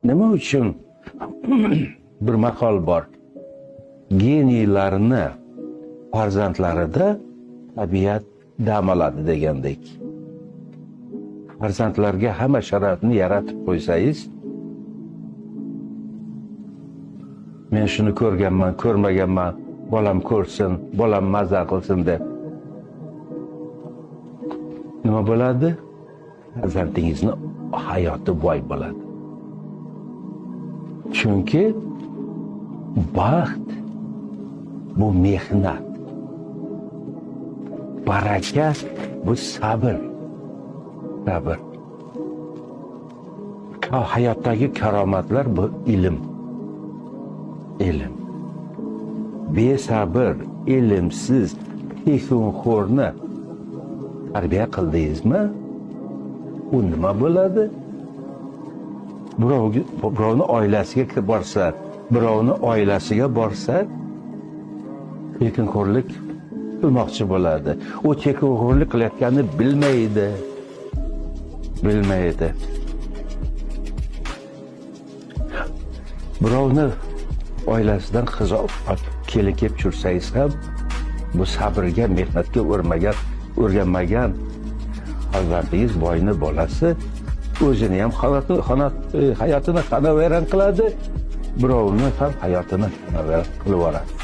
Nima uchun bir maqol bor. Geniylarni farzandlarida tabiat dam oladi degandek. Farzandlarga hamma sharoitni yaratib qo'ysangiz, men shuni ko'rganman, ko'rmaganman, bolam ko'rsin, bolam mazza qilsin deb. Nima bo'ladi? Farzandingizni hayoti boy bo'ladi. Chunki baxt bu mehnat. Baraka bu sabr. Sabr. Hayotdagi karomatlar bu ilm. Ilm. Besabr, ilmsiz, tekinxo'rni tarbiya qildingizmi? U nima bo'ladi? Birovni oilasiga borsa, birovni oilasiga borsa, tekinxo'rlik qilmoqchi bo'ladi. U tekinxo'rlik qilayotganini bilmaydi. Bilmaydi. Birovni oilasidan qiz kelin kelib tursangiz ham, bu sabrga, mehnatga o'rganmagan farzandingiz boyni bolasi o'zini ham hayotini xonavayron qiladi, birovni ham hayotini xonavayron qilib yuboradi.